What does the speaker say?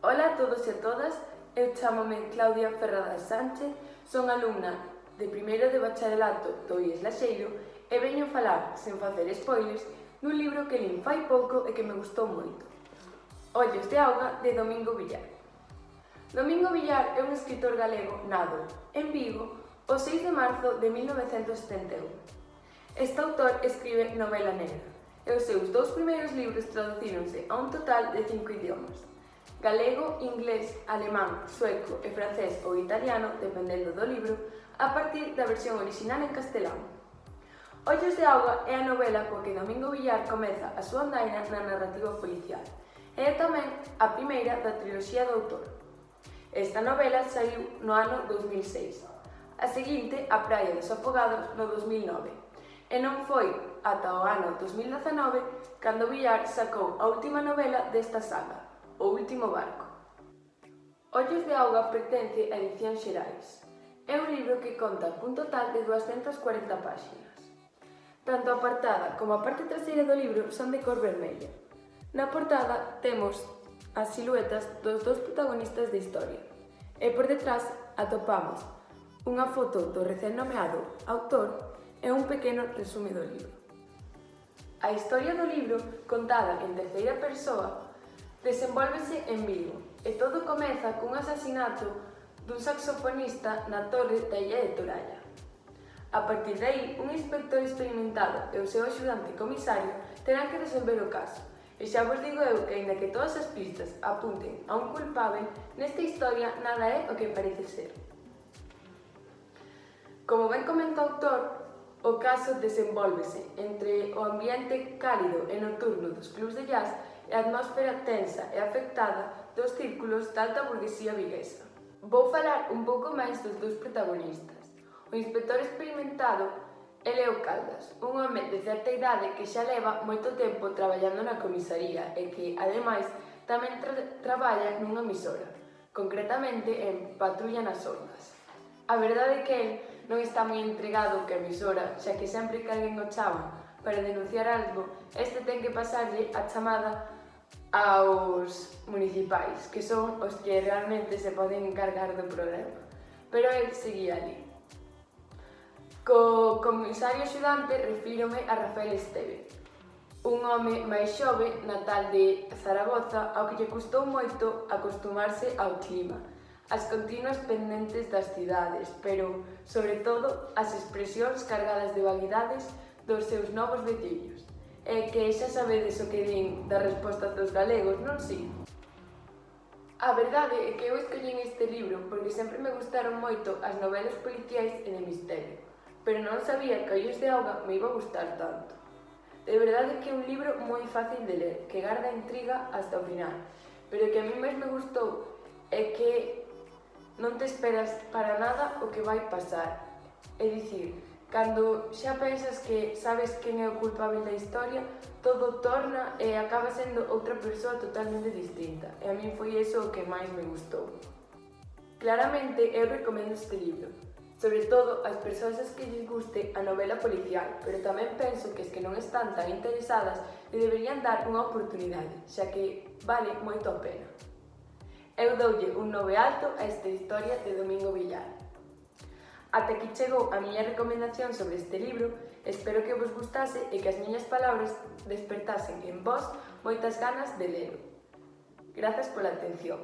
Ola a todos e a todas, eu chámome Claudia Ferradas Sánchez, son alumna de primeiro de bacharelato do IES Laxeiro e veño falar, sen facer spoilers, dun libro que lin fai pouco e que me gustou moito. Ollos de auga, de Domingo Villar. Domingo Villar é un escritor galego nado, en Vigo, o 6 de marzo de 1971. Este autor escribe novela negra, e os seus dous primeiros libros traducíronse a un total de 5 idiomas: galego, inglés, alemán, sueco e francés ou italiano, dependendo do libro, a partir da versión orixinal en castelán. Ollos de auga é a novela coa que Domingo Villar comeza a súa andaina na narrativa policial, e é tamén a primeira da triloxía do autor. Esta novela saiu no ano 2006, a seguinte, A praia dos afogados, no 2009, e non foi ata o ano 2019 cando Villar sacou a última novela desta saga, O último barco. Ollos de auga pertence a Edicións Xerais. É un libro que conta cun total de 240 páxinas. Tanto a portada como a parte traseira do libro son de cor vermella. Na portada temos as siluetas dos dous protagonistas da historia, e por detrás atopamos unha foto do recén nomeado autor e un pequeno resume do libro. A historia do libro, contada en terceira persoa, desenvólvese en Vigo, e todo comeza cun asasinato dun saxofonista na torre da illa de Toralla. A partir de aí, un inspector experimentado e o seu axudante comisario terán que resolver o caso, e xa vos digo eu que, aínda que todas as pistas apunten a un culpável, nesta historia nada é o que parece ser. Como ben comenta o autor, o caso desenvólvese entre o ambiente cálido e nocturno dos clubs de jazz e a atmosfera tensa e afectada dos círculos da alta burguesía viguesa. Vou falar un pouco máis dos dous protagonistas. O inspector experimentado é Leo Caldas, un home de certa idade que xa leva moito tempo traballando na comisaría e que, ademais, tamén traballa nunha emisora, concretamente en Patrulla nas Ondas. A verdade é que el non está moi entregado que a emisora, xa que sempre que alguén o chama para denunciar algo, este ten que pasarlle a chamada aos municipais, que son os que realmente se poden encargar do problema. Pero el seguía ali. Co comisario axudante refírome a Rafael Esteve, un home máis xove, natal de Zaragoza, ao que lle custou moito acostumarse ao clima, as continuas pendentes das cidades, pero, sobre todo, as expresións cargadas de vaguidades dos seus novos veciños. E que xa sabedes o que din da resposta dos galegos, non si? A verdade é que eu escollín este libro porque sempre me gustaron moito as novelas policiais e de misterio, pero non sabía que Ollos de auga me iba a gustar tanto. De verdade que é un libro moi fácil de ler, que garda intriga hasta o final, pero que a mí máis me gustou é que non te esperas para nada o que vai pasar. É dicir, cando xa pensas que sabes quen é o culpável da historia, todo torna e acaba sendo outra persoa totalmente distinta, e a min foi iso o que máis me gustou. Claramente eu recomendo este libro, sobre todo ás persoas que lles guste a novela policial, pero tamén penso que as que non están tan interesadas le deberían dar unha oportunidade, xa que vale moito a pena. Eu doulle un 9 alto a esta historia de Domingo Villar. Ata aquí chegou a miña recomendación sobre este libro, espero que vos gustase e que as miñas palabras despertasen en vos moitas ganas de lelo. Grazas pola atención.